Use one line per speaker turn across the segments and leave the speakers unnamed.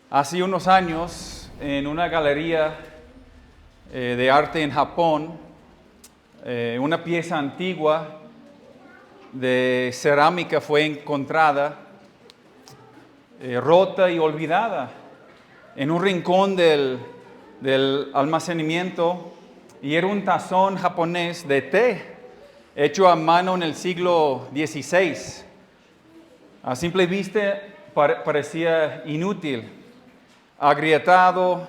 Hace unos años, en una galería de arte en Japón, una pieza antigua de cerámica fue encontrada, rota y olvidada, en un rincón del almacenamiento, y era un tazón japonés de té, hecho a mano en el siglo XVI. A simple vista parecía inútil, agrietado,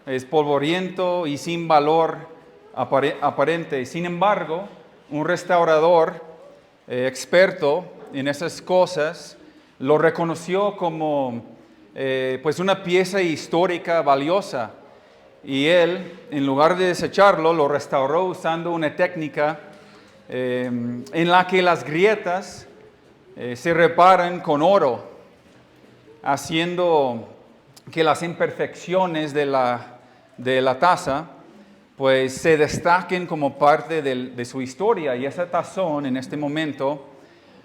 espolvoriento y sin valor aparente. Sin embargo, un restaurador experto en esas cosas lo reconoció como pues una pieza histórica valiosa, y él, en lugar de desecharlo, lo restauró usando una técnica en la que las grietas se reparan con oro, haciendo que las imperfecciones de la taza pues se destaquen como parte de su historia. Y ese tazón en este momento,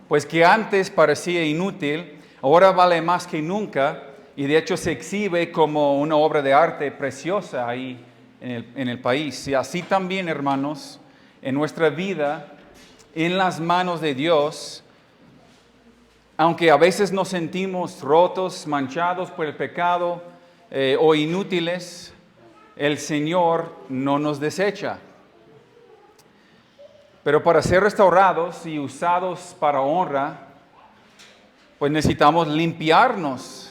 pues que antes parecía inútil, ahora vale más que nunca, y de hecho se exhibe como una obra de arte preciosa ahí en el país. Y así también, hermanos, en nuestra vida, en las manos de Dios, aunque a veces nos sentimos rotos, manchados por el pecado o inútiles, el Señor no nos desecha. Pero para ser restaurados y usados para honra, pues necesitamos limpiarnos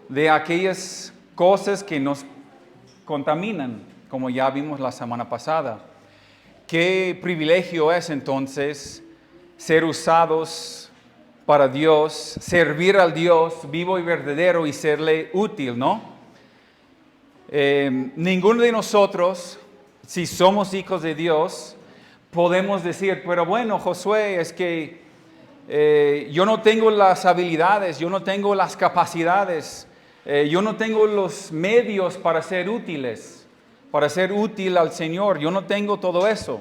de aquellas cosas que nos contaminan, como ya vimos la semana pasada. Qué privilegio es entonces ser usados para Dios, servir al Dios vivo y verdadero y serle útil, ¿no? Ninguno de nosotros, si somos hijos de Dios, podemos decir, pero bueno, Josué, es que yo no tengo las habilidades, yo no tengo las capacidades, yo no tengo los medios para ser útiles, para ser útil al Señor, yo no tengo todo eso.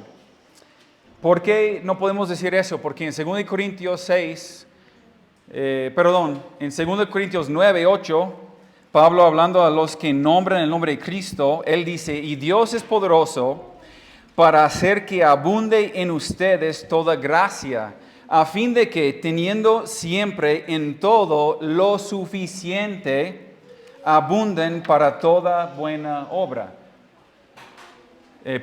¿Por qué no podemos decir eso? Porque en 2 Corintios en 2 Corintios 9, 8, Pablo, hablando a los que nombran el nombre de Cristo, él dice, y Dios es poderoso para hacer que abunde en ustedes toda gracia, a fin de que, teniendo siempre en todo lo suficiente, abunden para toda buena obra.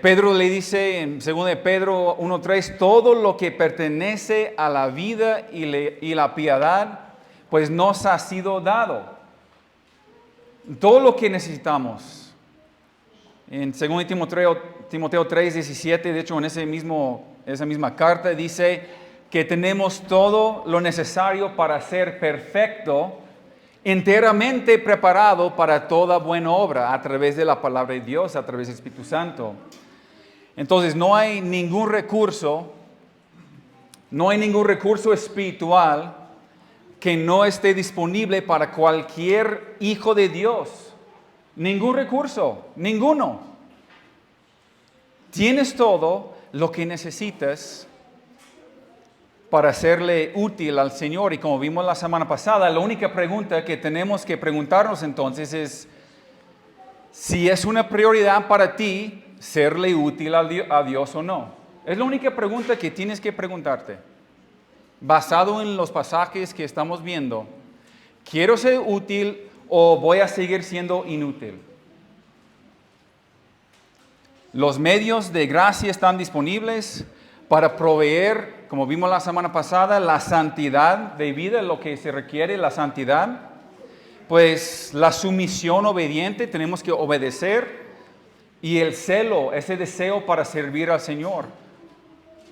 Pedro le dice en 2 de Pedro 1:3, todo lo que pertenece a la vida y la piedad, pues nos ha sido dado. Todo lo que necesitamos. En 2 Timoteo 3:17, de hecho en esa misma carta dice que tenemos todo lo necesario para ser perfecto, enteramente preparado para toda buena obra a través de la palabra de Dios, a través del Espíritu Santo. Entonces no hay ningún recurso espiritual que no esté disponible para cualquier hijo de Dios. Ningún recurso, ninguno. Tienes todo lo que necesitas para serle útil al Señor. Y como vimos la semana pasada, la única pregunta que tenemos que preguntarnos entonces es si es una prioridad para ti serle útil a Dios o no. Es la única pregunta que tienes que preguntarte. Basado en los pasajes que estamos viendo, ¿quiero ser útil o voy a seguir siendo inútil? Los medios de gracia están disponibles para proveer, como vimos la semana pasada, la santidad de vida, lo que se requiere, la santidad. Pues la sumisión obediente, tenemos que obedecer, y el celo, ese deseo para servir al Señor.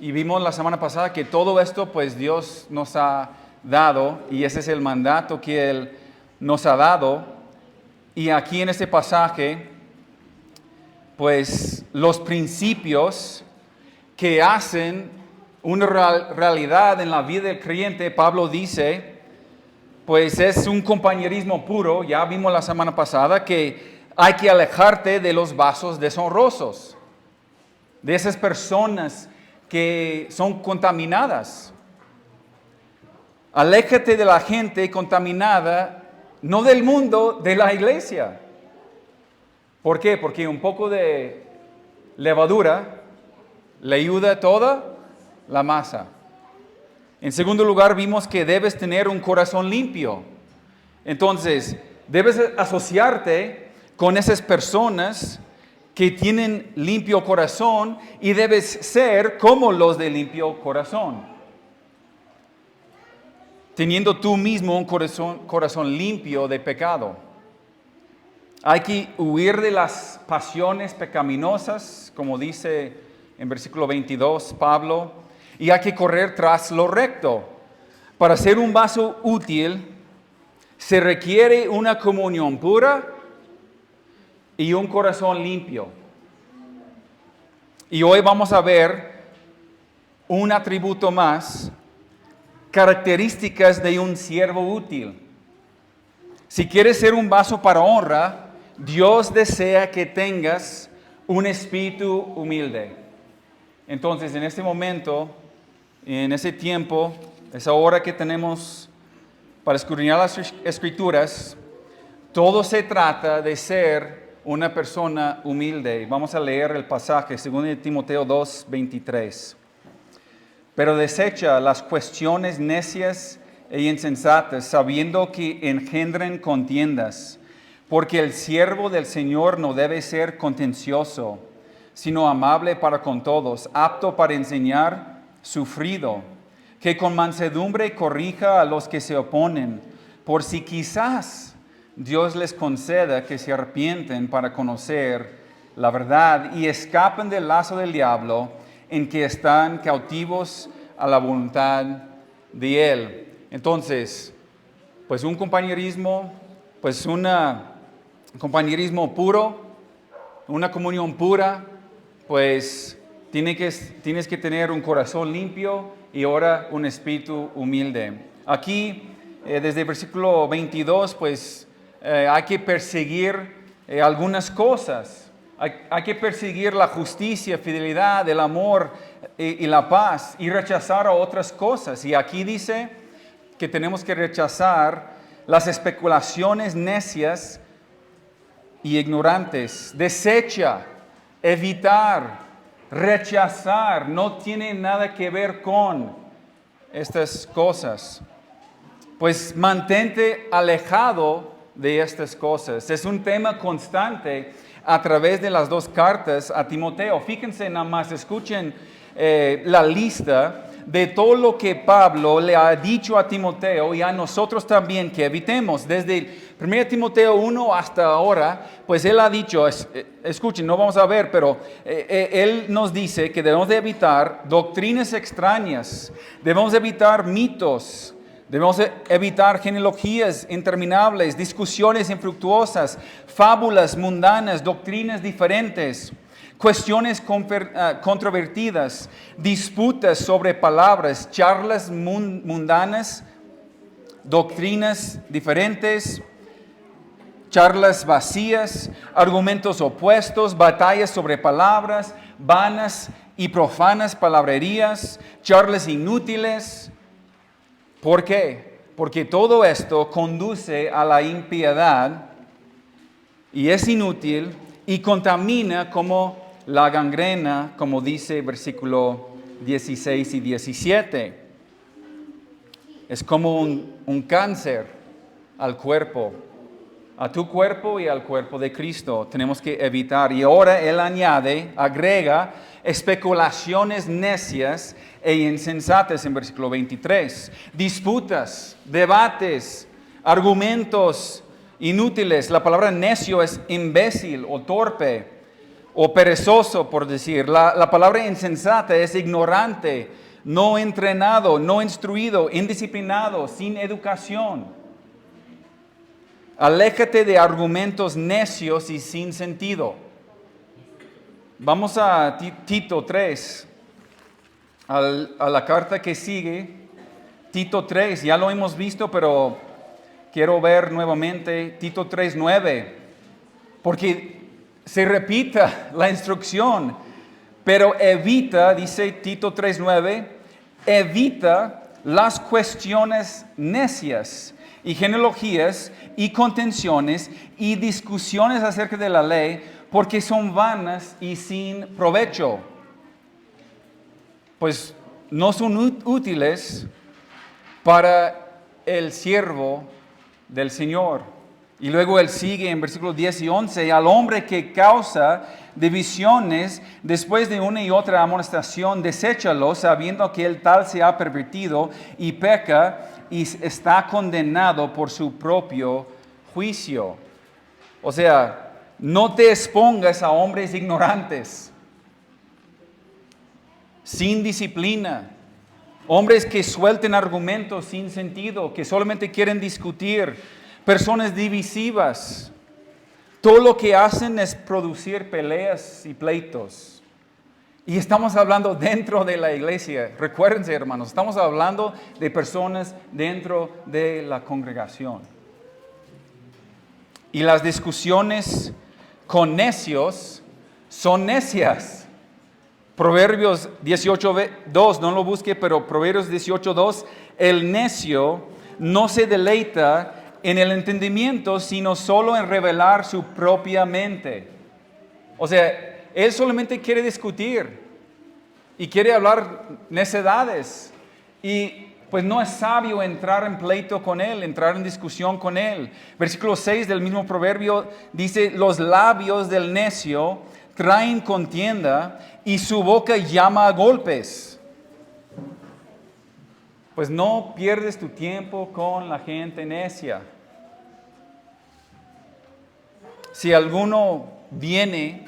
Y vimos la semana pasada que todo esto pues Dios nos ha dado, y ese es el mandato que Él nos ha dado. Y aquí en este pasaje, pues los principios que hacen una realidad en la vida del creyente, Pablo dice, pues es un compañerismo puro. Ya vimos la semana pasada que hay que alejarte de los vasos deshonrosos, de esas personas que son contaminadas. Aléjate de la gente contaminada no del mundo, de la iglesia. ¿Por qué? Porque un poco de levadura le ayuda a toda la masa. En segundo lugar, vimos que debes tener un corazón limpio. Entonces, debes asociarte con esas personas que tienen limpio corazón y debes ser como los de limpio corazón. Teniendo tú mismo un corazón limpio de pecado. Hay que huir de las pasiones pecaminosas, como dice en versículo 22 Pablo, y hay que correr tras lo recto. Para ser un vaso útil, se requiere una comunión pura y un corazón limpio. Y hoy vamos a ver un atributo más, características de un siervo útil. Si quieres ser un vaso para honra, Dios desea que tengas un espíritu humilde. Entonces, en este momento, en ese tiempo, esa hora que tenemos para escudriñar las Escrituras, todo se trata de ser una persona humilde. Vamos a leer el pasaje, 2 Timoteo 2, 23. Pero desecha las cuestiones necias e insensatas, sabiendo que engendran contiendas, porque el siervo del Señor no debe ser contencioso, sino amable para con todos, apto para enseñar, sufrido, que con mansedumbre corrija a los que se oponen, por si quizás Dios les conceda que se arrepienten para conocer la verdad y escapen del lazo del diablo en que están cautivos a la voluntad de Él. Entonces, pues un compañerismo, pues un compañerismo puro, una comunión pura, pues tienes que tener un corazón limpio y ahora un espíritu humilde. Aquí, desde el versículo 22, pues hay que perseguir algunas cosas. Hay que perseguir la justicia, fidelidad, el amor y la paz y rechazar a otras cosas. Y aquí dice que tenemos que rechazar las especulaciones necias y ignorantes. Desecha, evitar, rechazar. No tiene nada que ver con estas cosas. Pues mantente alejado de estas cosas. Es un tema constante a través de las dos cartas a Timoteo. Fíjense nada más, escuchen la lista de todo lo que Pablo le ha dicho a Timoteo y a nosotros también que evitemos. Desde 1 Timoteo 1 hasta ahora, pues él ha dicho, escuchen, no vamos a ver, pero él nos dice que debemos de evitar doctrinas extrañas, debemos de evitar mitos, debemos evitar genealogías interminables, discusiones infructuosas, fábulas mundanas, doctrinas diferentes, cuestiones controvertidas, disputas sobre palabras, charlas mundanas, doctrinas diferentes, charlas vacías, argumentos opuestos, batallas sobre palabras, vanas y profanas palabrerías, charlas inútiles. ¿Por qué? Porque todo esto conduce a la impiedad y es inútil y contamina como la gangrena, como dice versículo 16 y 17. Es como un cáncer al cuerpo, a tu cuerpo y al cuerpo de Cristo. Tenemos que evitar. Y ahora él agrega especulaciones necias e insensatas en versículo 23. Disputas, debates, argumentos inútiles. La palabra necio es imbécil o torpe o perezoso, por decir. La palabra insensata es ignorante, no entrenado, no instruido, indisciplinado, sin educación. Aléjate de argumentos necios y sin sentido. Vamos a Tito 3, a la carta que sigue. Tito 3, ya lo hemos visto, pero quiero ver nuevamente Tito 3:9, porque se repita la instrucción, pero evita, dice Tito 3:9, evita las cuestiones necias y genealogías y contenciones y discusiones acerca de la ley, porque son vanas y sin provecho. Pues no son útiles para el siervo del Señor. Y luego él sigue en versículos 10 y 11, al hombre que causa divisiones después de una y otra amonestación, deséchalo, sabiendo que el tal se ha pervertido y peca y está condenado por su propio juicio. O sea, no te expongas a hombres ignorantes, sin disciplina, hombres que suelten argumentos sin sentido, que solamente quieren discutir, personas divisivas. Todo lo que hacen es producir peleas y pleitos. Y estamos hablando dentro de la iglesia. Recuérdense, hermanos, estamos hablando de personas dentro de la congregación. Y las discusiones con necios son necias. Proverbios 18:2, no lo busque, pero Proverbios 18:2, el necio no se deleita en el entendimiento, sino solo en revelar su propia mente. O sea, él solamente quiere discutir y quiere hablar necedades. Y pues no es sabio entrar en pleito con él, entrar en discusión con él. Versículo 6 del mismo proverbio dice, los labios del necio traen contienda y su boca llama a golpes. Pues no pierdes tu tiempo con la gente necia. Si alguno viene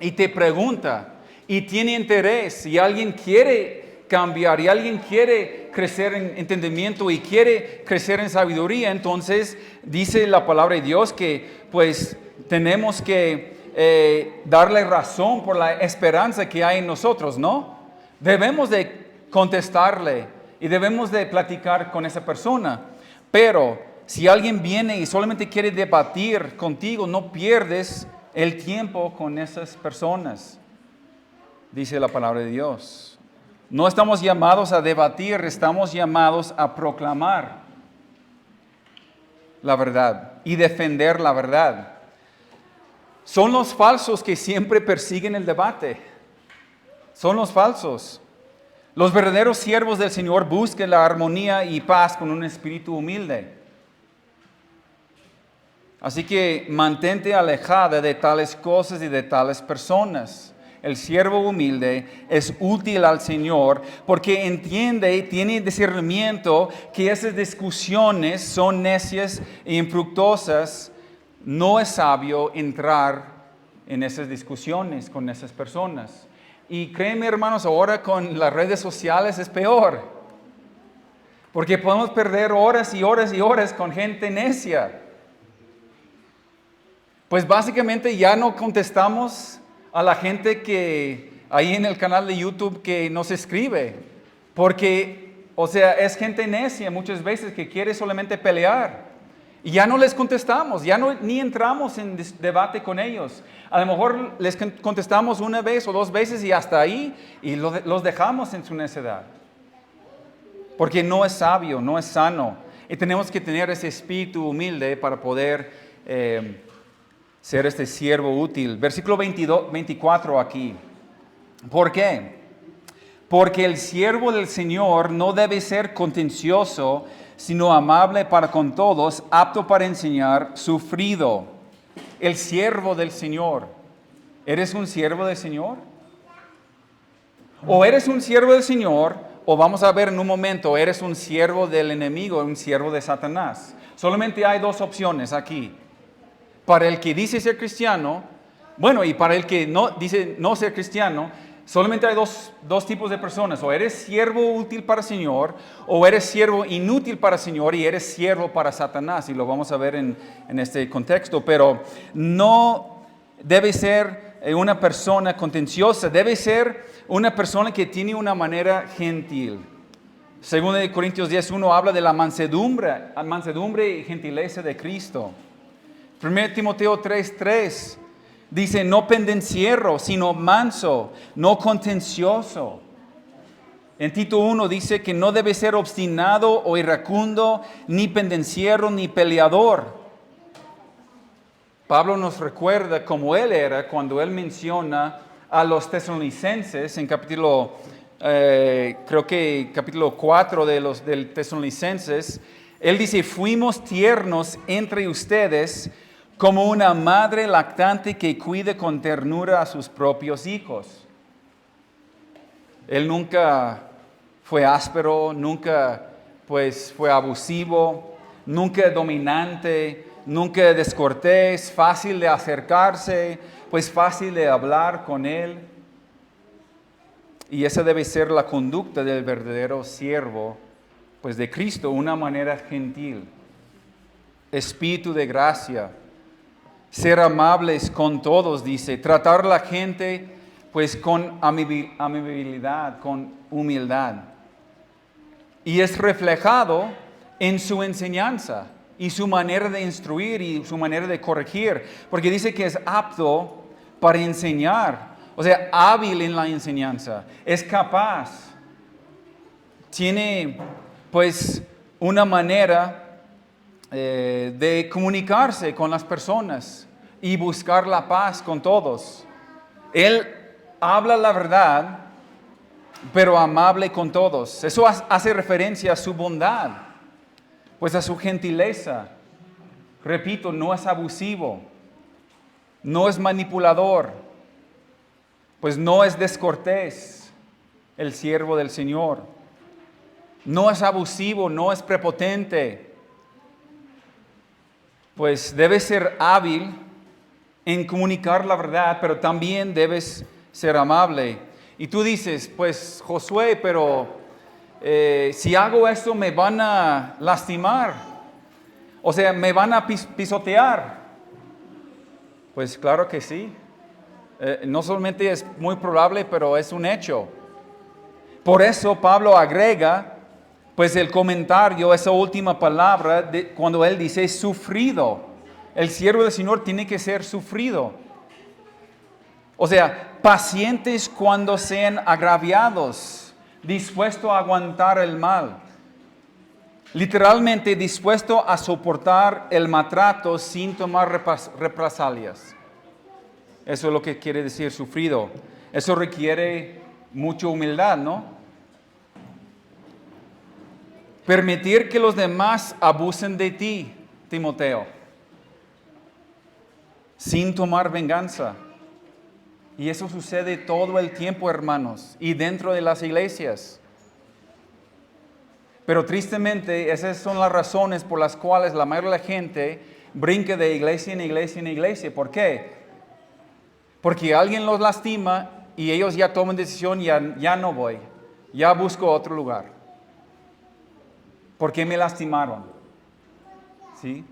y te pregunta y tiene interés y alguien quiere cambiar y alguien quiere crecer en entendimiento y quiere crecer en sabiduría, entonces dice la palabra de Dios que pues tenemos que darle razón por la esperanza que hay en nosotros, ¿no? Debemos de contestarle y debemos de platicar con esa persona. Pero si alguien viene y solamente quiere debatir contigo, no pierdes el tiempo con esas personas, dice la palabra de Dios. No estamos llamados a debatir, estamos llamados a proclamar la verdad y defender la verdad. Son los falsos que siempre persiguen el debate. Son los falsos. Los verdaderos siervos del Señor buscan la armonía y paz con un espíritu humilde. Así que mantente alejada de tales cosas y de tales personas. El siervo humilde es útil al Señor porque entiende y tiene discernimiento que esas discusiones son necias e infructuosas. No es sabio entrar en esas discusiones con esas personas. Y créeme, hermanos, ahora con las redes sociales es peor. Porque podemos perder horas y horas y horas con gente necia. Pues básicamente ya no contestamos a la gente que ahí en el canal de YouTube que nos escribe. Porque, o sea, es gente necia muchas veces que quiere solamente pelear. Y ya no les contestamos, ya no, ni entramos en debate con ellos. A lo mejor les contestamos una vez o dos veces y hasta ahí, y los dejamos en su necedad. Porque no es sabio, no es sano. Y tenemos que tener ese espíritu humilde para poder ser este siervo útil. Versículo 24 aquí. ¿Por qué? Porque el siervo del Señor no debe ser contencioso, sino amable para con todos, apto para enseñar, sufrido. El siervo del Señor. ¿Eres un siervo del Señor? O eres un siervo del Señor, o vamos a ver en un momento, eres un siervo del enemigo, un siervo de Satanás. Solamente hay dos opciones aquí. Para el que dice ser cristiano, bueno, y para el que no dice no ser cristiano, solamente hay dos tipos de personas. O eres siervo útil para el Señor, o eres siervo inútil para el Señor y eres siervo para Satanás. Y lo vamos a ver en este contexto. Pero no debe ser una persona contenciosa, debe ser una persona que tiene una manera gentil. Según de Corintios 10:1 habla de la mansedumbre y gentileza de Cristo. 1 Timoteo 3:3 dice, no pendenciero, sino manso, no contencioso. En Tito 1 dice que no debe ser obstinado o iracundo, ni pendenciero, ni peleador. Pablo nos recuerda cómo él era cuando él menciona a los tesalonicenses en capítulo, creo que capítulo 4 del Tesalonicenses. Él dice, fuimos tiernos entre ustedes como una madre lactante que cuide con ternura a sus propios hijos. Él nunca fue áspero, nunca pues fue abusivo, nunca dominante, nunca descortés, fácil de acercarse, pues fácil de hablar con él. Y esa debe ser la conducta del verdadero siervo, pues de Cristo, una manera gentil, espíritu de gracia, ser amables con todos, dice, tratar a la gente pues con amabilidad, con humildad. Y es reflejado en su enseñanza y su manera de instruir y su manera de corregir, porque dice que es apto para enseñar, o sea, hábil en la enseñanza, es capaz, tiene pues una manera de comunicarse con las personas y buscar la paz con todos. Él habla la verdad, pero amable con todos. Eso hace referencia a su bondad, pues a su gentileza. Repito, no es abusivo, no es manipulador, pues no es descortés el siervo del Señor. No es abusivo, no es prepotente, pues debes ser hábil en comunicar la verdad, pero también debes ser amable. Y tú dices, pues Josué, pero si hago esto me van a lastimar, o sea, me van a pisotear. Pues claro que sí. No solamente es muy probable, pero es un hecho. Por eso Pablo agrega pues el comentario, esa última palabra, cuando él dice sufrido. El siervo del Señor tiene que ser sufrido. O sea, pacientes cuando sean agraviados, dispuesto a aguantar el mal. Literalmente dispuesto a soportar el maltrato sin tomar represalias. Eso es lo que quiere decir sufrido. Eso requiere mucha humildad, ¿no? Permitir que los demás abusen de ti, Timoteo, sin tomar venganza. Y eso sucede todo el tiempo, hermanos, y dentro de las iglesias. Pero tristemente, esas son las razones por las cuales la mayoría de la gente brinca de iglesia en iglesia en iglesia. ¿Por qué? Porque alguien los lastima y ellos ya toman decisión, ya no voy, ya busco otro lugar. ¿Por qué me lastimaron? ¿Sí?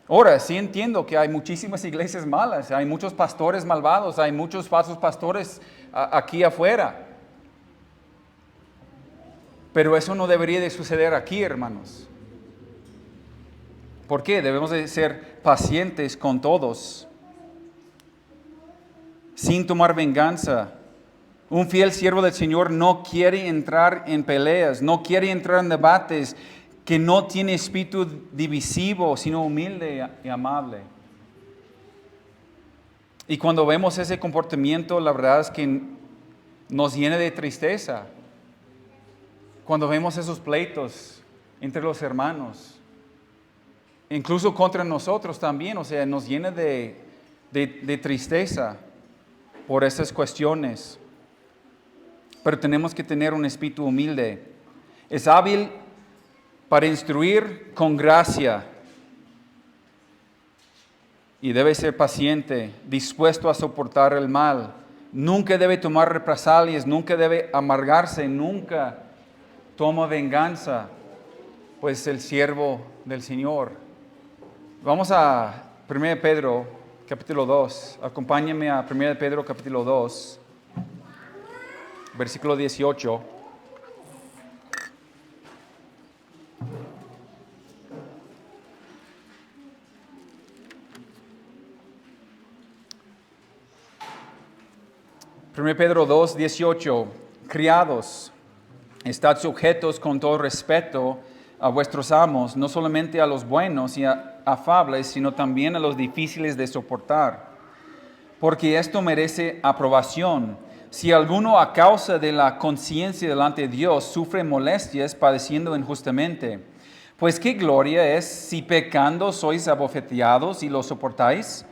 Ahora, sí entiendo que hay muchísimas iglesias malas, hay muchos pastores malvados, hay muchos falsos pastores aquí afuera. Pero eso no debería de suceder aquí, hermanos. ¿Por qué? Debemos de ser pacientes con todos, sin tomar venganza. Un fiel siervo del Señor no quiere entrar en peleas, no quiere entrar en debates, que no tiene espíritu divisivo, sino humilde y amable. Y cuando vemos ese comportamiento, la verdad es que nos llena de tristeza. Cuando vemos esos pleitos entre los hermanos, incluso contra nosotros también, o sea, nos llena de tristeza por esas cuestiones. Pero tenemos que tener un espíritu humilde. Es hábil para instruir con gracia. Y debe ser paciente, dispuesto a soportar el mal. Nunca debe tomar represalias, nunca debe amargarse, nunca toma venganza, pues el siervo del Señor. Vamos a 1 Pedro capítulo 2. Acompáñame a 1 Pedro capítulo 2. Versículo 18. Primero Pedro 2, 18. Criados, Estad sujetos con todo respeto a vuestros amos, no solamente a los buenos y afables, sino también a los difíciles de soportar. Porque esto merece aprobación. Si alguno a causa de la conciencia delante de Dios sufre molestias padeciendo injustamente, pues qué gloria es si pecando sois abofeteados y lo soportáis.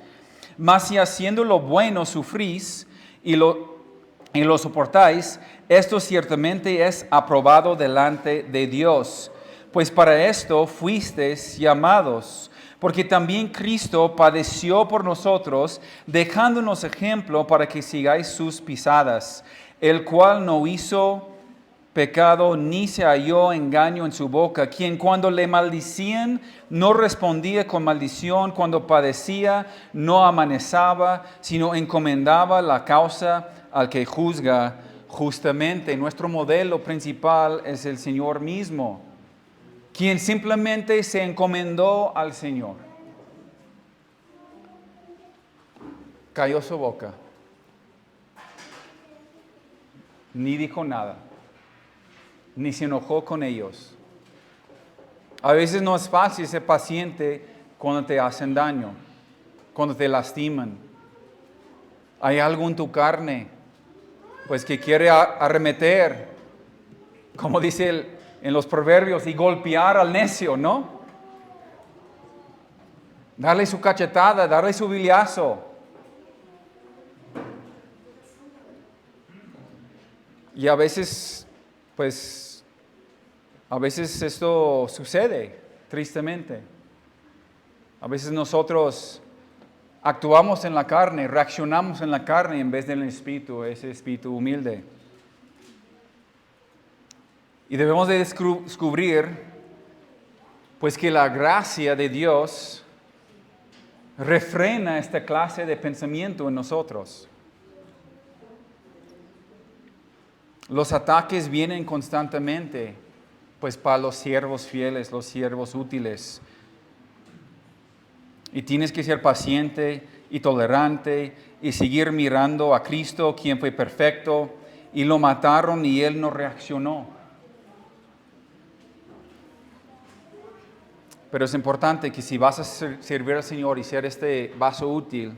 Mas si haciendo lo bueno sufrís y lo soportáis, esto ciertamente es aprobado delante de Dios. Pues para esto fuisteis llamados, porque también Cristo padeció por nosotros, dejándonos ejemplo para que sigáis sus pisadas, el cual no hizo pecado ni se halló engaño en su boca, quien cuando le maldicían no respondía con maldición, cuando padecía no amanezaba, sino encomendaba la causa al que juzga justamente. Nuestro modelo principal es el Señor mismo, quien simplemente se encomendó al Señor. Cayó su boca. Ni dijo nada. Ni se enojó con ellos. A veces no es fácil ser paciente cuando te hacen daño, cuando te lastiman. Hay algo en tu carne, pues que quiere arremeter, como dice en los proverbios, y golpear al necio, ¿no? Darle su cachetada, darle su billazo. Y a veces, pues, esto sucede, tristemente. A veces nosotros actuamos en la carne, reaccionamos en la carne en vez del espíritu, ese espíritu humilde. Y debemos de descubrir, pues, que la gracia de Dios refrena esta clase de pensamiento en nosotros. Los ataques vienen constantemente, pues, para los siervos fieles, los siervos útiles. Y tienes que ser paciente y tolerante y seguir mirando a Cristo, quien fue perfecto, y lo mataron y Él no reaccionó. Pero es importante que si vas a servir al Señor y ser este vaso útil,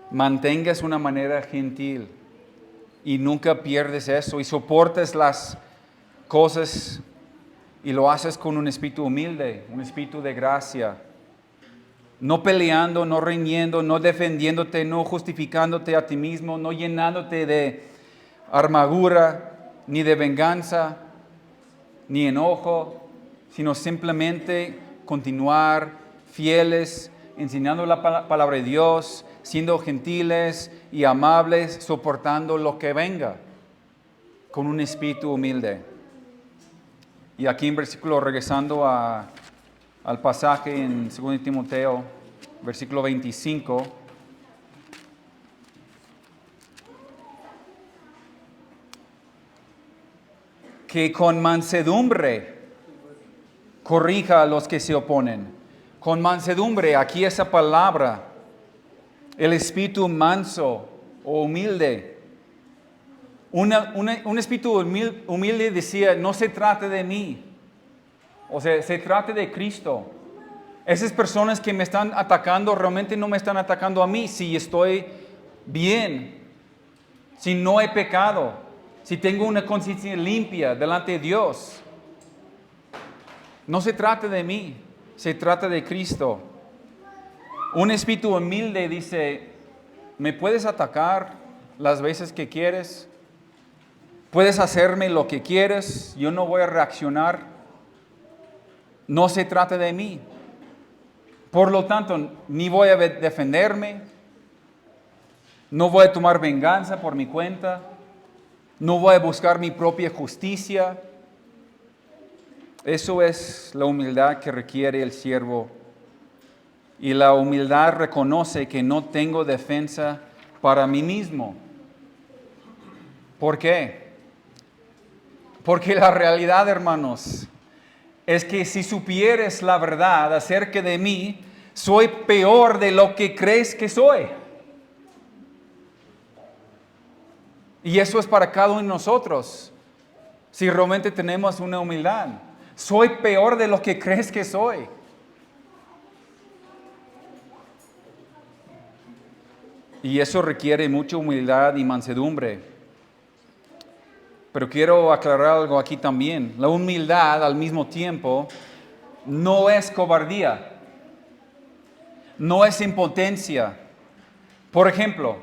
mantengas una manera gentil y nunca pierdes eso y soportes las cosas y lo haces con un espíritu humilde, un espíritu de gracia. No peleando, no riñendo, no defendiéndote, no justificándote a ti mismo, no llenándote de amargura, ni de venganza, ni enojo, sino simplemente continuar fieles, enseñando la palabra de Dios, siendo gentiles y amables, soportando lo que venga, con un espíritu humilde. Y aquí en versículo, regresando al pasaje en 2 Timoteo, versículo 25, que con mansedumbre corrija a los que se oponen. Con mansedumbre, aquí esa palabra, el espíritu manso o humilde. Un espíritu humilde decía, no se trate de mí, o sea, se trate de Cristo. Esas personas que me están atacando realmente no me están atacando a mí si estoy bien, si no he pecado, si tengo una conciencia limpia delante de Dios. No se trata de mí, se trata de Cristo. Un espíritu humilde dice, ¿me puedes atacar las veces que quieres? ¿Puedes hacerme lo que quieres? Yo no voy a reaccionar. No se trata de mí. Por lo tanto, ni voy a defenderme, no voy a tomar venganza por mi cuenta, no voy a buscar mi propia justicia. Eso es la humildad que requiere el siervo. Y la humildad reconoce que no tengo defensa para mí mismo. ¿Por qué? Porque la realidad, hermanos, es que si supieres la verdad acerca de mí, soy peor de lo que crees que soy. Y eso es para cada uno de nosotros. si realmente tenemos una humildad. Soy peor de lo que crees que soy. Y eso requiere mucha humildad y mansedumbre. Pero quiero aclarar algo aquí también. La humildad al mismo tiempo no es cobardía, no es impotencia. Por ejemplo,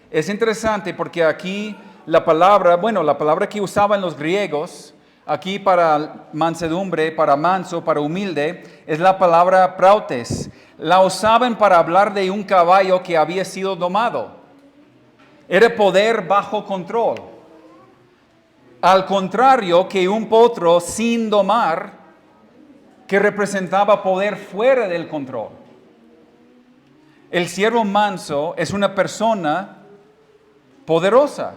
es interesante porque aquí la palabra que usaban los griegos, aquí para mansedumbre, para manso, para humilde, es la palabra prautes. La usaban para hablar de un caballo que había sido domado. Era poder bajo control. Al contrario que un potro sin domar, que representaba poder fuera del control. El siervo manso es una persona poderosa,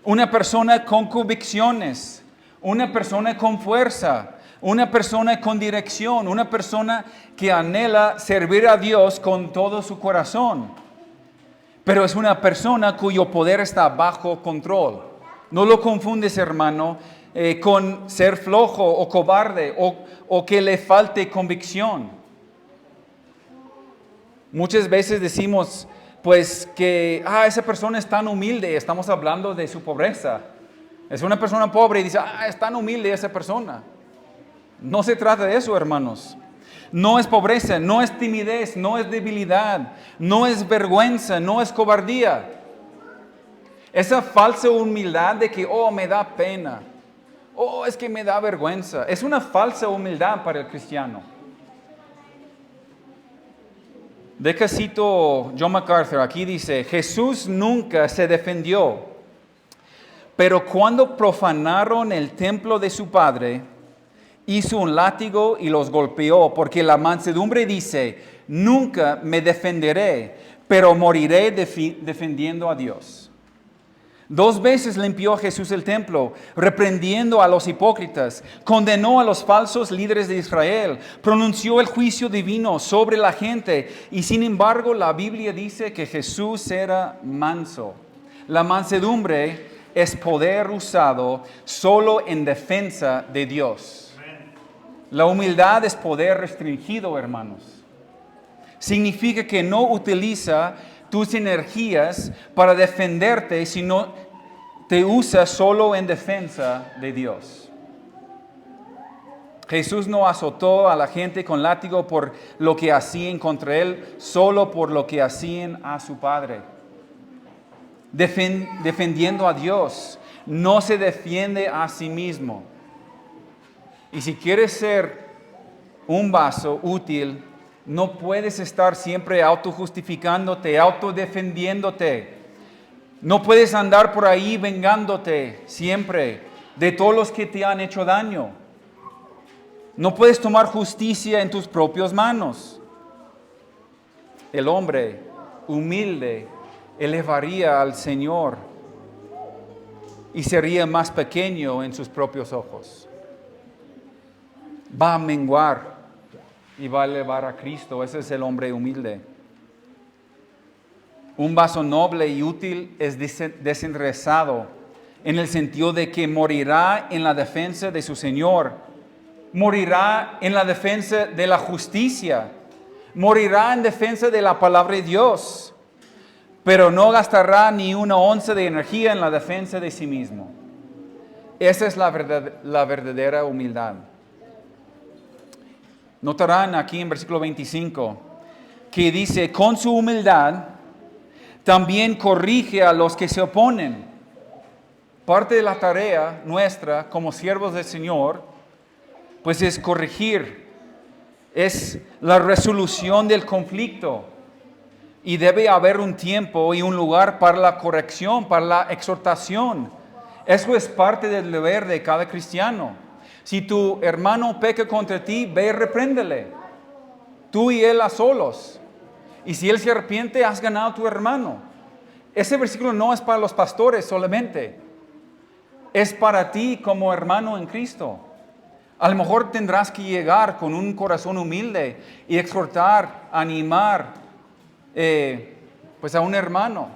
una persona con convicciones, una persona con fuerza, una persona con dirección, una persona que anhela servir a Dios con todo su corazón. Pero es una persona cuyo poder está bajo control. No lo confundes, hermano, con ser flojo o cobarde o que le falte convicción. Muchas veces decimos, pues que esa persona es tan humilde, estamos hablando de su pobreza. Es una persona pobre y dice, es tan humilde esa persona. No se trata de eso, hermanos. No es pobreza, no es timidez, no es debilidad, no es vergüenza, no es cobardía. Esa falsa humildad de que, me da pena, es que me da vergüenza, es una falsa humildad para el cristiano. De que cito John MacArthur, aquí dice, Jesús nunca se defendió, pero cuando profanaron el templo de su Padre, hizo un látigo y los golpeó, porque la mansedumbre dice, nunca me defenderé, pero moriré defendiendo a Dios. 2 veces limpió Jesús el templo, reprendiendo a los hipócritas, condenó a los falsos líderes de Israel, pronunció el juicio divino sobre la gente, y sin embargo la Biblia dice que Jesús era manso. La mansedumbre es poder usado solo en defensa de Dios. La humildad es poder restringido, hermanos. Significa que no utiliza tus energías para defenderte, sino te usa solo en defensa de Dios. Jesús no azotó a la gente con látigo por lo que hacían contra él, solo por lo que hacían a su Padre. Defendiendo a Dios, no se defiende a sí mismo. Y si quieres ser un vaso útil, no puedes estar siempre autojustificándote, autodefendiéndote. No puedes andar por ahí vengándote siempre de todos los que te han hecho daño. No puedes tomar justicia en tus propias manos. El hombre humilde elevaría al Señor y sería más pequeño en sus propios ojos. Va a menguar y va a elevar a Cristo. Ese es el hombre humilde. Un vaso noble y útil es desinteresado en el sentido de que morirá en la defensa de su Señor, morirá en la defensa de la justicia, morirá en defensa de la palabra de Dios, pero no gastará ni una onza de energía en la defensa de sí mismo. Esa es la verdadera humildad. Notarán aquí en versículo 25 que dice, con su humildad también corrige a los que se oponen. Parte de la tarea nuestra como siervos del Señor, pues es corregir, es la resolución del conflicto. Y debe haber un tiempo y un lugar para la corrección, para la exhortación. Eso es parte del deber de cada cristiano. Si tu hermano peca contra ti, ve y repréndele. Tú y él a solos. Y si él se arrepiente, has ganado a tu hermano. Ese versículo no es para los pastores solamente. Es para ti como hermano en Cristo. A lo mejor tendrás que llegar con un corazón humilde y exhortar, animar pues a un hermano.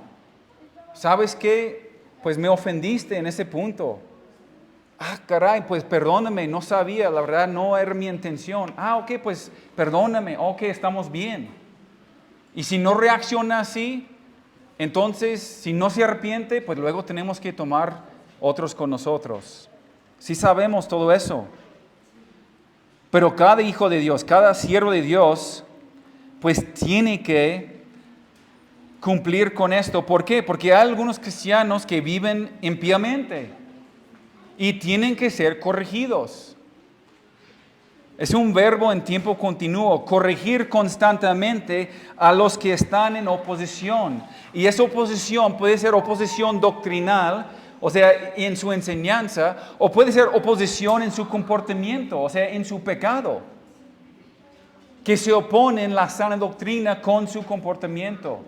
¿Sabes qué? Pues me ofendiste en ese punto. Caray, pues perdóname, no sabía, la verdad no era mi intención. Ok, pues perdóname, ok, estamos bien. Y si no reacciona así, entonces si no se arrepiente, pues luego tenemos que tomar otros con nosotros. Sí sabemos todo eso. Pero cada hijo de Dios, cada siervo de Dios, pues tiene que cumplir con esto. ¿Por qué? Porque hay algunos cristianos que viven impíamente y tienen que ser corregidos. Es un verbo en tiempo continuo, corregir constantemente a los que están en oposición. Y esa oposición puede ser oposición doctrinal, o sea, en su enseñanza, o puede ser oposición en su comportamiento, o sea, en su pecado, que se oponen la sana doctrina con su comportamiento,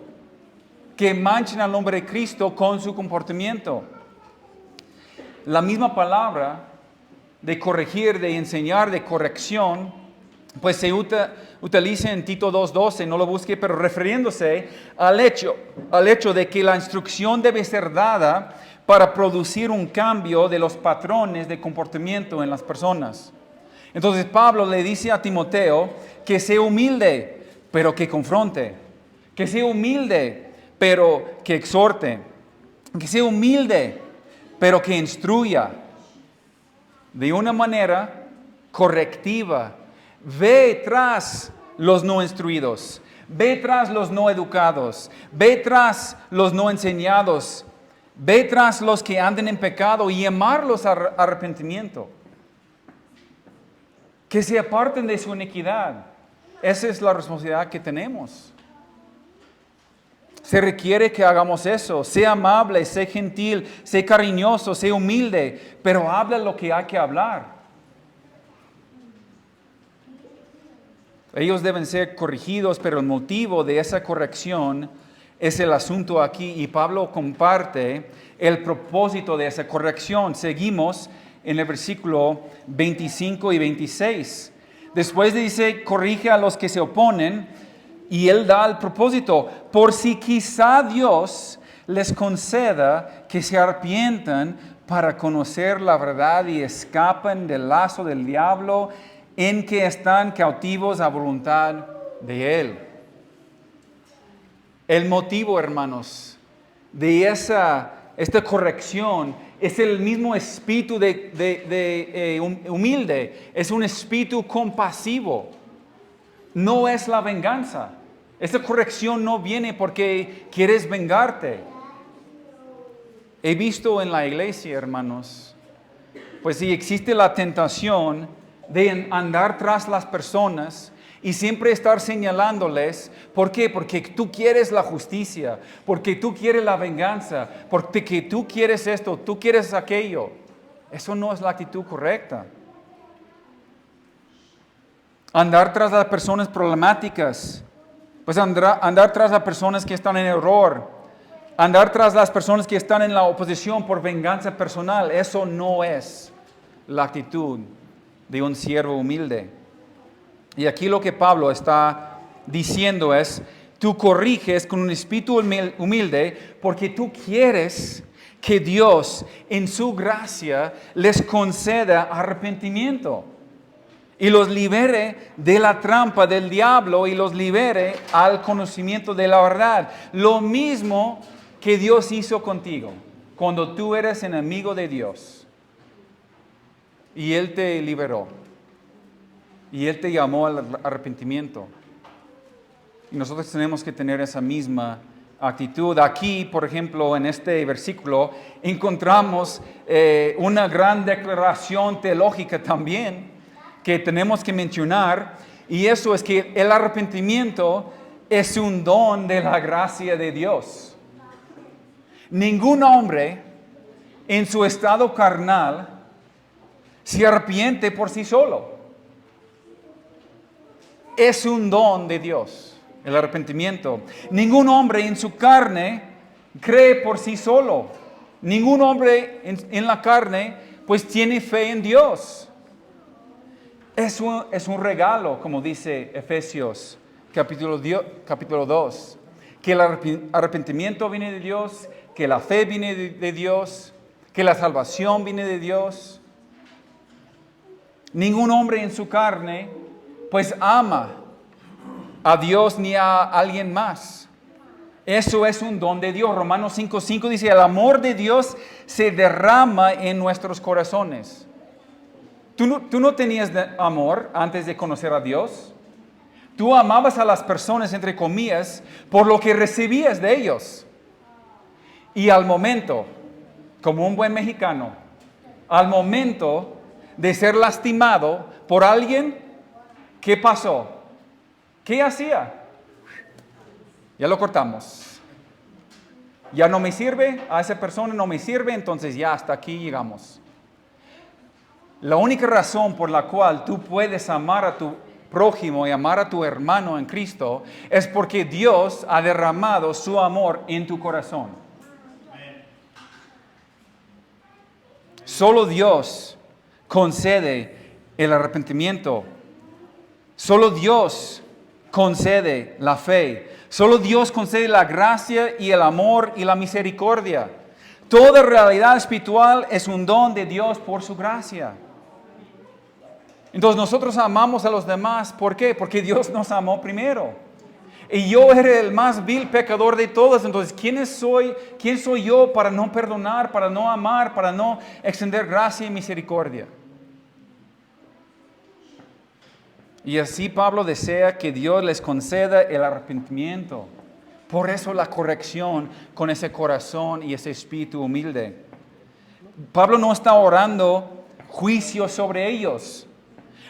que manchan al nombre de Cristo con su comportamiento. La misma palabra de corregir, de enseñar, de corrección, pues se utiliza en Tito 2:12, no lo busque, pero refiriéndose al hecho de que la instrucción debe ser dada para producir un cambio de los patrones de comportamiento en las personas. Entonces Pablo le dice a Timoteo que sea humilde, pero que confronte, que sea humilde, pero que exhorte, que sea humilde, pero que instruya de una manera correctiva. Ve tras los no instruidos, ve tras los no educados, ve tras los no enseñados, ve tras los que andan en pecado y llamarlos a arrepentimiento. Que se aparten de su iniquidad. Esa es la responsabilidad que tenemos. Se requiere que hagamos eso. Sea amable, sea gentil, sea cariñoso, sea humilde, pero habla lo que hay que hablar. Ellos deben ser corregidos, pero el motivo de esa corrección es el asunto aquí. Y Pablo comparte el propósito de esa corrección. Seguimos en el versículo 25 y 26. Después dice, corrige a los que se oponen. Y él da el propósito, por si quizá Dios les conceda que se arrepientan para conocer la verdad y escapen del lazo del diablo en que están cautivos a voluntad de Él. El motivo, hermanos, de esta corrección es el mismo espíritu humilde, es un espíritu compasivo, no es la venganza. Esta corrección no viene porque quieres vengarte. He visto en la iglesia, hermanos, pues si existe la tentación de andar tras las personas y siempre estar señalándoles. ¿Por qué? Porque tú quieres la justicia, porque tú quieres la venganza, porque tú quieres esto, tú quieres aquello. Eso no es la actitud correcta. Andar tras las personas problemáticas, pues andar tras las personas que están en error, andar tras las personas que están en la oposición por venganza personal, eso no es la actitud de un siervo humilde. Y aquí lo que Pablo está diciendo es, tú corriges con un espíritu humilde porque tú quieres que Dios en su gracia les conceda arrepentimiento y los libere de la trampa del diablo y los libere al conocimiento de la verdad. Lo mismo que Dios hizo contigo cuando tú eres enemigo de Dios. Y Él te liberó. Y Él te llamó al arrepentimiento. Y nosotros tenemos que tener esa misma actitud. Aquí, por ejemplo, en este versículo, encontramos una gran declaración teológica también que tenemos que mencionar, y eso es que el arrepentimiento es un don de la gracia de Dios. Ningún hombre en su estado carnal se arrepiente por sí solo. Es un don de Dios, el arrepentimiento. Ningún hombre en su carne cree por sí solo. Ningún hombre en la carne pues tiene fe en Dios. Es un regalo, como dice Efesios capítulo 2, que el arrepentimiento viene de Dios, que la fe viene de Dios, que la salvación viene de Dios. Ningún hombre en su carne, pues ama a Dios ni a alguien más. Eso es un don de Dios. Romanos 5:5 dice, el amor de Dios se derrama en nuestros corazones. ¿Tú no tenías amor antes de conocer a Dios? Tú amabas a las personas, entre comillas, por lo que recibías de ellos. Y al momento, como un buen mexicano, al momento de ser lastimado por alguien, ¿qué pasó? ¿Qué hacía? Ya lo cortamos. Ya no me sirve, a esa persona no me sirve, entonces ya hasta aquí llegamos. La única razón por la cual tú puedes amar a tu prójimo y amar a tu hermano en Cristo es porque Dios ha derramado su amor en tu corazón. Solo Dios concede el arrepentimiento. Solo Dios concede la fe. Solo Dios concede la gracia y el amor y la misericordia. Toda realidad espiritual es un don de Dios por su gracia. Entonces nosotros amamos a los demás. ¿Por qué? Porque Dios nos amó primero. Y yo era el más vil pecador de todos. Entonces, ¿quién soy yo para no perdonar, para no amar, para no extender gracia y misericordia? Y así Pablo desea que Dios les conceda el arrepentimiento. Por eso la corrección con ese corazón y ese espíritu humilde. Pablo no está orando juicio sobre ellos.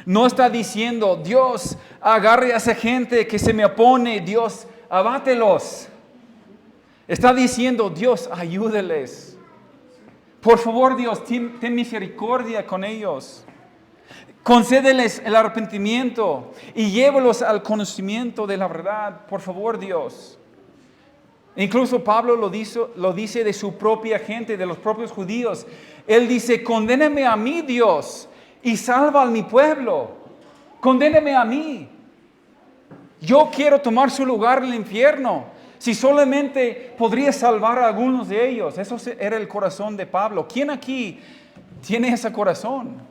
No está diciendo, Dios, agarre a esa gente que se me opone, Dios, abátelos. Está diciendo, Dios, ayúdeles. Por favor, Dios, ten misericordia con ellos. Concédeles el arrepentimiento y llévalos al conocimiento de la verdad. Por favor, Dios. Incluso Pablo lo dice de su propia gente, de los propios judíos. Él dice, condéname a mí, Dios, y salva a mi pueblo. Condéneme a mí. Yo quiero tomar su lugar en el infierno. Si solamente podría salvar a algunos de ellos. Eso era el corazón de Pablo. ¿Quién aquí tiene ese corazón?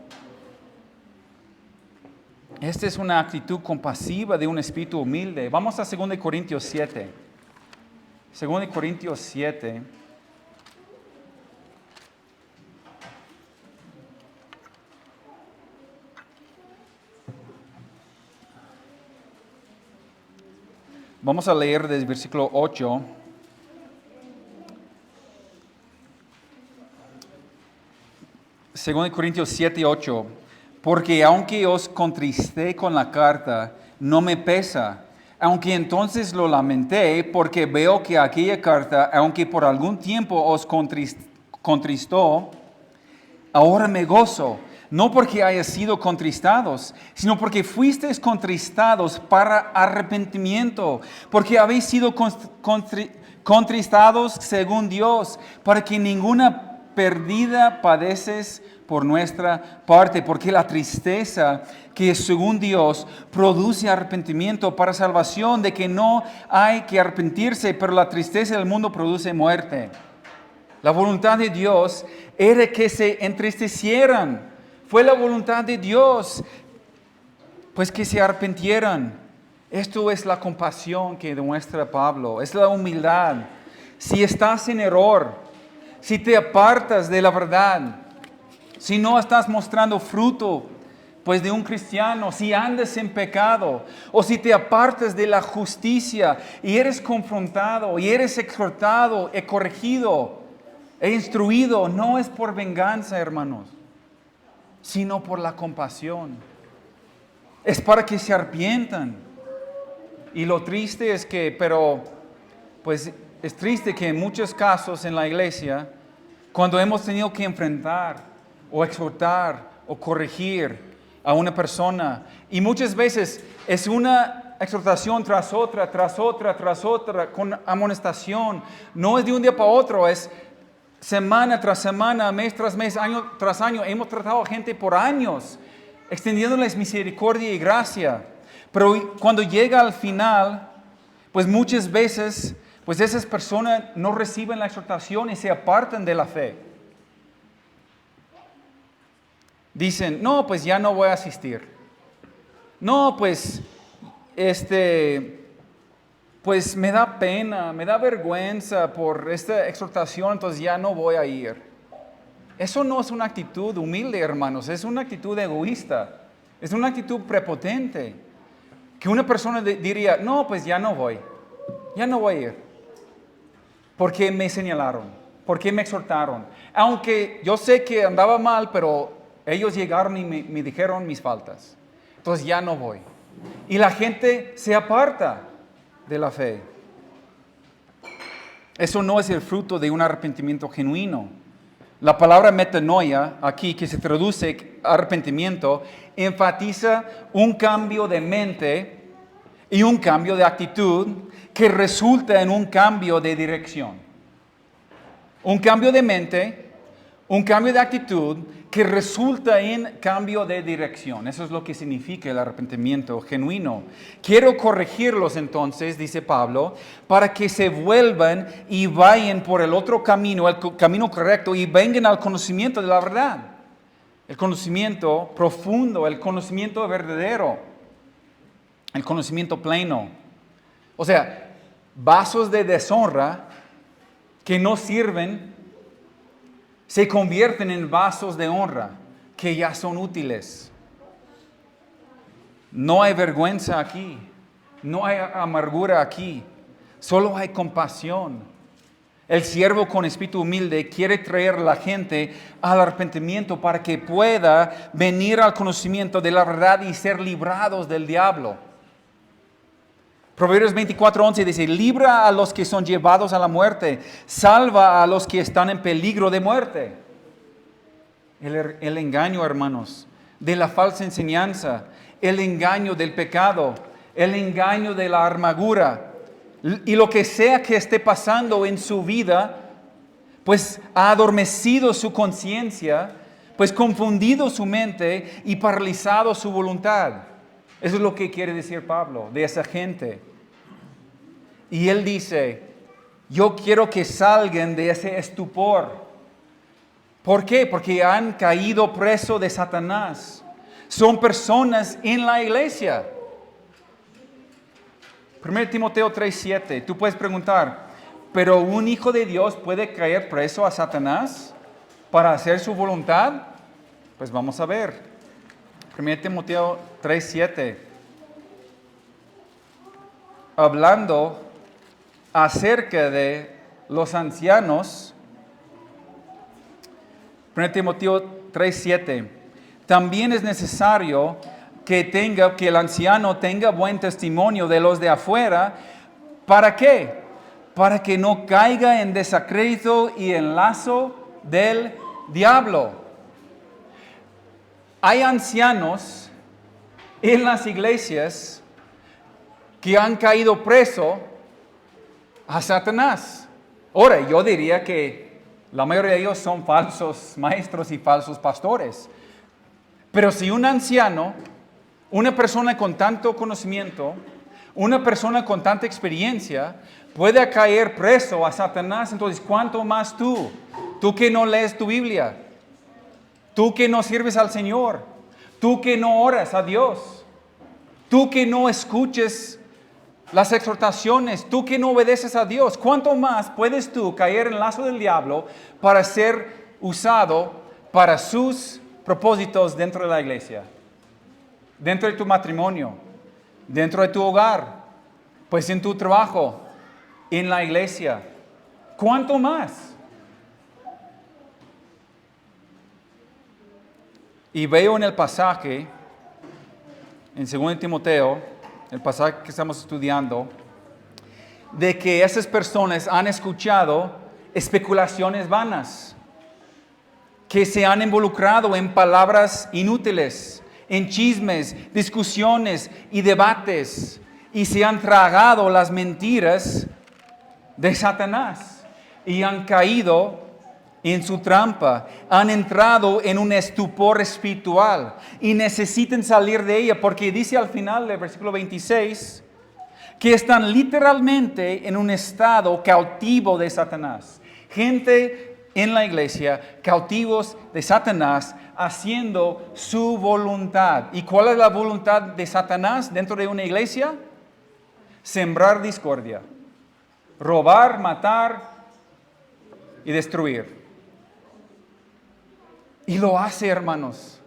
Esta es una actitud compasiva de un espíritu humilde. Vamos a 2 Corintios 7. 2 Corintios 7. Vamos a leer desde el versículo 8. Segundo de Corintios 7, 8. Porque aunque os contristé con la carta, no me pesa. Aunque entonces lo lamenté, porque veo que aquella carta, aunque por algún tiempo os contristó, ahora me gozo. No porque hayas sido contristados, sino porque fuisteis contristados para arrepentimiento, porque habéis sido contristados según Dios, para que ninguna pérdida padeces por nuestra parte, porque la tristeza que según Dios produce arrepentimiento para salvación, de que no hay que arrepentirse, pero la tristeza del mundo produce muerte. La voluntad de Dios era que se entristecieran. Fue la voluntad de Dios, pues que se arrepintieran. Esto es la compasión que demuestra Pablo, es la humildad. Si estás en error, si te apartas de la verdad, si no estás mostrando fruto, pues de un cristiano, si andas en pecado, o si te apartas de la justicia y eres confrontado, y eres exhortado, corregido, instruido, no es por venganza, hermanos, sino por la compasión. Es para que se arrepientan. Y lo triste es que, pues es triste que en muchos casos en la iglesia, cuando hemos tenido que enfrentar o exhortar o corregir a una persona, y muchas veces es una exhortación tras otra, con amonestación, no es de un día para otro, es semana tras semana, mes tras mes, año tras año. Hemos tratado a gente por años, extendiéndoles misericordia y gracia. Pero cuando llega al final, pues muchas veces, pues esas personas no reciben la exhortación y se apartan de la fe. dicen, no, pues ya no voy a asistir. No, pues, pues me da pena, me da vergüenza por esta exhortación, entonces ya no voy a ir. Eso no es una actitud humilde, hermanos, es una actitud egoísta, es una actitud prepotente. Que una persona diría, no, pues ya no voy a ir. Porque me señalaron, porque me exhortaron. Aunque yo sé que andaba mal, pero ellos llegaron y me dijeron mis faltas. Entonces ya no voy. Y la gente se aparta de la fe. Eso no es el fruto de un arrepentimiento genuino. La palabra metanoia, aquí que se traduce arrepentimiento, enfatiza un cambio de mente y un cambio de actitud que resulta en un cambio de dirección. Un cambio de mente, un cambio de actitud que resulta en cambio de dirección. Eso es lo que significa el arrepentimiento genuino. Quiero corregirlos entonces, dice Pablo, para que se vuelvan y vayan por el otro camino, el camino correcto, y vengan al conocimiento de la verdad. El conocimiento profundo, el conocimiento verdadero, el conocimiento pleno. O sea, vasos de deshonra que no sirven se convierten en vasos de honra que ya son útiles. No hay vergüenza aquí, no hay amargura aquí, solo hay compasión. El siervo con espíritu humilde quiere traer a la gente al arrepentimiento para que pueda venir al conocimiento de la verdad y ser librados del diablo. Proverbios 24:11 dice, libra a los que son llevados a la muerte, salva a los que están en peligro de muerte. El engaño, hermanos, de la falsa enseñanza, el engaño del pecado, el engaño de la amargura, y lo que sea que esté pasando en su vida, pues ha adormecido su conciencia, pues confundido su mente y paralizado su voluntad. Eso es lo que quiere decir Pablo de esa gente. Y él dice, yo quiero que salgan de ese estupor. ¿Por qué? Porque han caído preso de Satanás. Son personas en la iglesia. 1 Timoteo 3:7. Tú puedes preguntar, ¿pero un hijo de Dios puede caer preso a Satanás para hacer su voluntad? Pues vamos a ver. 1 Timoteo 3:7. Hablando acerca de los ancianos, 1 Timoteo 3:7, también es necesario que el anciano tenga buen testimonio de los de afuera. ¿Para qué? Para que no caiga en desacrédito y en lazo del diablo. Hay ancianos en las iglesias que han caído preso a Satanás. Ahora, yo diría que la mayoría de ellos son falsos maestros y falsos pastores. Pero si un anciano, una persona con tanto conocimiento, una persona con tanta experiencia, puede caer preso a Satanás, entonces ¿cuánto más tú? Tú que no lees tu Biblia, tú que no sirves al Señor, tú que no oras a Dios, tú que no escuches las exhortaciones, tú que no obedeces a Dios, ¿cuánto más puedes tú caer en el lazo del diablo para ser usado para sus propósitos dentro de la iglesia, dentro de tu matrimonio, dentro de tu hogar, pues en tu trabajo, en la iglesia? ¿Cuánto más? Y veo en el pasaje, en 2 Timoteo, el pasaje que estamos estudiando, de que esas personas han escuchado especulaciones vanas, que se han involucrado en palabras inútiles, en chismes, discusiones y debates, y se han tragado las mentiras de Satanás y han caído en su trampa, han entrado en un estupor espiritual y necesitan salir de ella, porque dice al final del versículo 26 que están literalmente en un estado cautivo de Satanás. Gente en la iglesia, cautivos de Satanás, haciendo su voluntad. ¿Y cuál es la voluntad de Satanás dentro de una iglesia? Sembrar discordia, robar, matar y destruir. Y lo hace, hermanos.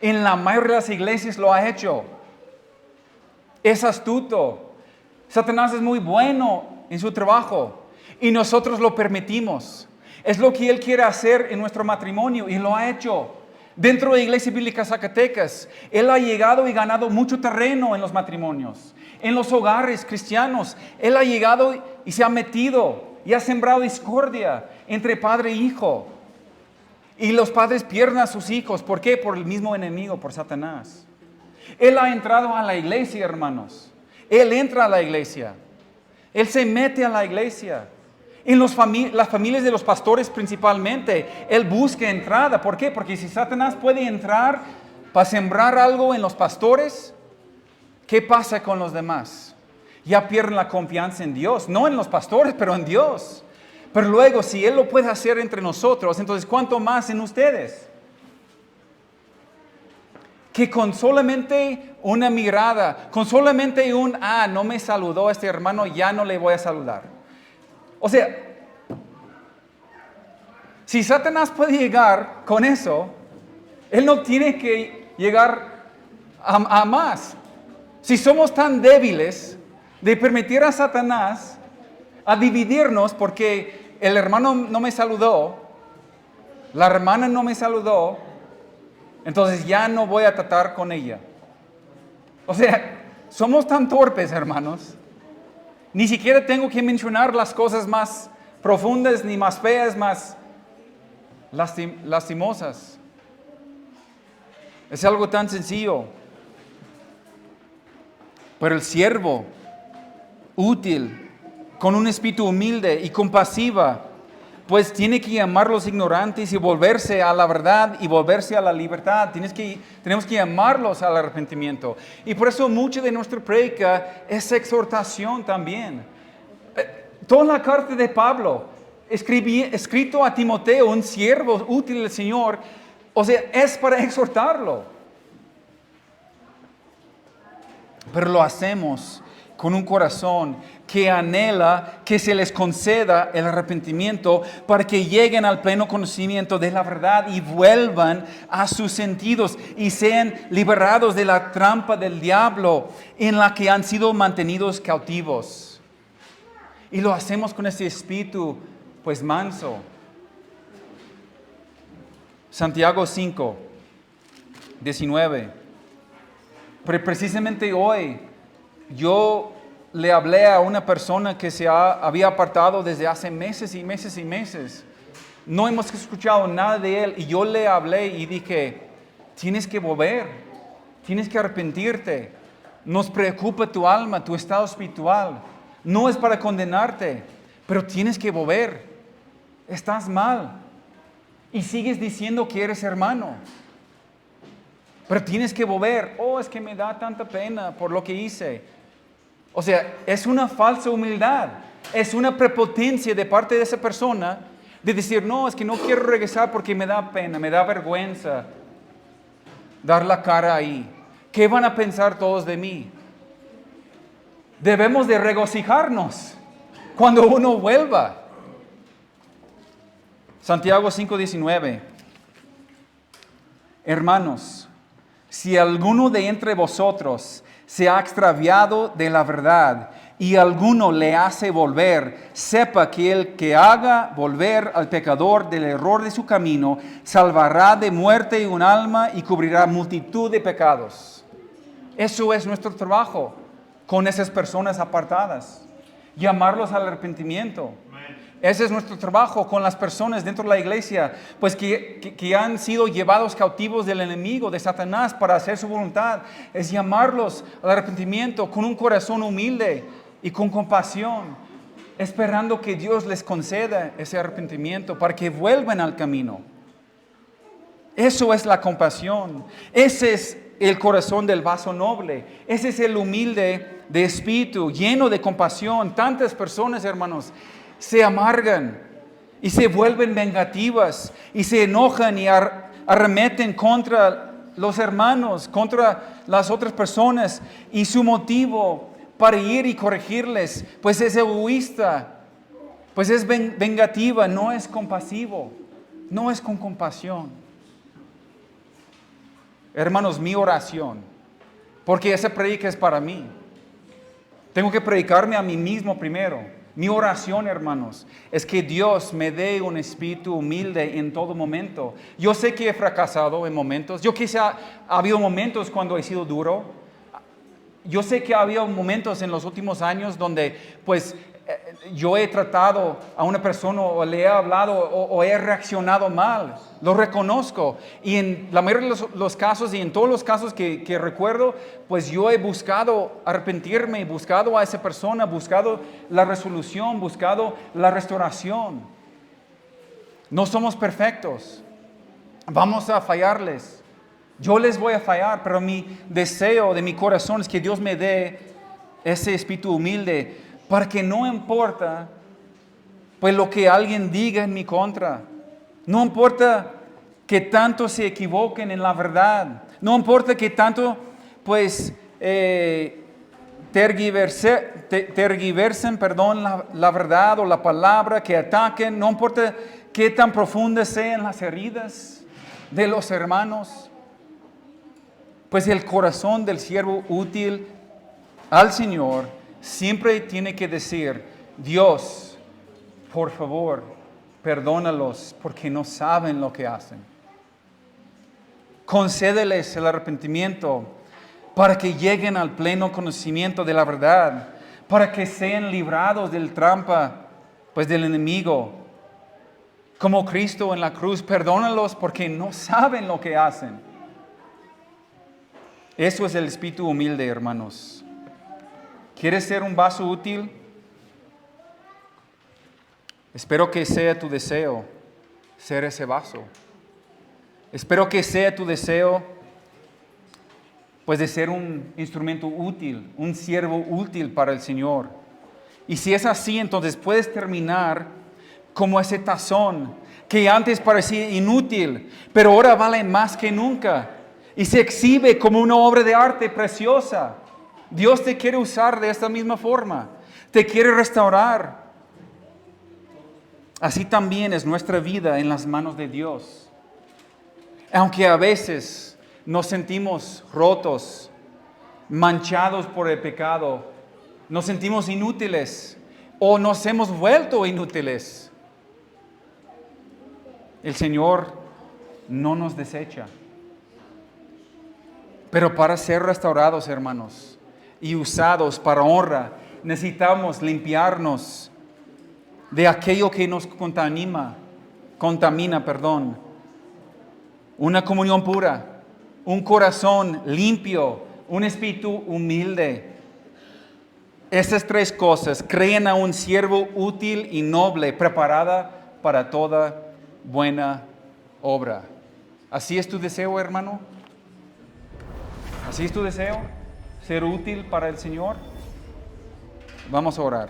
En la mayoría de las iglesias lo ha hecho. Es astuto. Satanás es muy bueno en su trabajo y nosotros lo permitimos. Es lo que él quiere hacer en nuestro matrimonio y lo ha hecho. Dentro de la Iglesia Bíblica Zacatecas, él ha llegado y ganado mucho terreno en los matrimonios, en los hogares cristianos. Él ha llegado y se ha metido y ha sembrado discordia entre padre e hijo. Y los padres pierden a sus hijos. ¿Por qué? Por el mismo enemigo, por Satanás. Él ha entrado a la iglesia, hermanos. Él entra a la iglesia. Él se mete a la iglesia. En las familias de los pastores principalmente, él busca entrada. ¿Por qué? Porque si Satanás puede entrar para sembrar algo en los pastores, ¿qué pasa con los demás? Ya pierden la confianza en Dios. No en los pastores, pero en Dios. Pero luego, si él lo puede hacer entre nosotros, entonces ¿cuánto más en ustedes? Que con solamente una mirada, con solamente no me saludó este hermano, ya no le voy a saludar. O sea, si Satanás puede llegar con eso, él no tiene que llegar a más. Si somos tan débiles de permitir a Satanás a dividirnos porque el hermano no me saludó, la hermana no me saludó, entonces ya no voy a tratar con ella. O sea, somos tan torpes, hermanos. Ni siquiera tengo que mencionar las cosas más profundas, ni más feas, más lastimosas. Es algo tan sencillo. Pero el siervo útil, con un espíritu humilde y compasiva, pues tiene que llamar a los ignorantes y volverse a la verdad y volverse a la libertad. Tenemos que llamarlos al arrepentimiento. Y por eso mucho de nuestra prédica es exhortación también. Toda la carta de Pablo, escrito a Timoteo, un siervo útil del Señor, o sea, es para exhortarlo. Pero lo hacemos con un corazón que anhela que se les conceda el arrepentimiento para que lleguen al pleno conocimiento de la verdad y vuelvan a sus sentidos y sean liberados de la trampa del diablo en la que han sido mantenidos cautivos. Y lo hacemos con ese espíritu, pues manso. Santiago 5, 19. Pero precisamente hoy yo le hablé a una persona que había apartado desde hace meses y meses y meses. No hemos escuchado nada de él y yo le hablé y dije, tienes que volver, tienes que arrepentirte. Nos preocupa tu alma, tu estado espiritual. No es para condenarte, pero tienes que volver. Estás mal y sigues diciendo que eres hermano. Pero tienes que volver. Es que me da tanta pena por lo que hice. O sea, es una falsa humildad. Es una prepotencia de parte de esa persona de decir, no, es que no quiero regresar porque me da pena, me da vergüenza dar la cara ahí. ¿Qué van a pensar todos de mí? Debemos de regocijarnos cuando uno vuelva. Santiago 5:19. Hermanos, si alguno de entre vosotros se ha extraviado de la verdad y alguno le hace volver, sepa que el que haga volver al pecador del error de su camino, salvará de muerte un alma y cubrirá multitud de pecados. Eso es nuestro trabajo con esas personas apartadas, llamarlos al arrepentimiento. Ese es nuestro trabajo con las personas dentro de la iglesia, pues que han sido llevados cautivos del enemigo, de Satanás, para hacer su voluntad. Es llamarlos al arrepentimiento con un corazón humilde y con compasión, esperando que Dios les conceda ese arrepentimiento para que vuelvan al camino. Eso es la compasión. Ese es el corazón del vaso noble. Ese es el humilde de espíritu, lleno de compasión. Tantas personas, hermanos, se amargan y se vuelven vengativas y se enojan y arremeten contra los hermanos, contra las otras personas, y su motivo para ir y corregirles pues es egoísta, pues es vengativa, no es compasivo, no es con compasión. Hermanos, mi oración, porque esa predica es para mí, tengo que predicarme a mí mismo primero. Mi oración, hermanos, es que Dios me dé un espíritu humilde en todo momento. Yo sé que he fracasado en momentos. Yo quizá ha habido momentos cuando he sido duro. Yo sé que ha habido momentos en los últimos años donde pues yo he tratado a una persona o le he hablado o he reaccionado mal. Lo reconozco. Y en la mayoría de los casos y en todos los casos que recuerdo, pues yo he buscado arrepentirme, buscado a esa persona, buscado la resolución, buscado la restauración. No somos perfectos. Vamos a fallarles. Yo les voy a fallar, pero mi deseo de mi corazón es que Dios me dé ese espíritu humilde para que no importa pues lo que alguien diga en mi contra. No importa que tanto se equivoquen en la verdad. No importa que tanto pues tergiversen la verdad o la palabra, que ataquen. No importa qué tan profundas sean las heridas de los hermanos. Pues el corazón del siervo útil al Señor siempre tiene que decir: Dios, por favor, perdónalos porque no saben lo que hacen. Concédeles el arrepentimiento para que lleguen al pleno conocimiento de la verdad, para que sean librados del trampa pues del enemigo. Como Cristo en la cruz, perdónalos porque no saben lo que hacen. Eso es el espíritu humilde, hermanos. ¿Quieres ser un vaso útil? Espero que sea tu deseo ser ese vaso. Espero que sea tu deseo pues de ser un instrumento útil, un siervo útil para el Señor. Y si es así, entonces puedes terminar como ese tazón que antes parecía inútil, pero ahora vale más que nunca. Y se exhibe como una obra de arte preciosa. Dios te quiere usar de esta misma forma. Te quiere restaurar. Así también es nuestra vida en las manos de Dios. Aunque a veces nos sentimos rotos, manchados por el pecado, nos sentimos inútiles o nos hemos vuelto inútiles, el Señor no nos desecha. Pero para ser restaurados, hermanos, y usados para honra, necesitamos limpiarnos de aquello que nos contamina, una comunión pura, un corazón limpio, un espíritu humilde. Estas tres cosas crean a un siervo útil y noble, preparada para toda buena obra. ¿Así es tu deseo, hermano? ¿Así es tu deseo? ¿Ser útil para el Señor? Vamos a orar.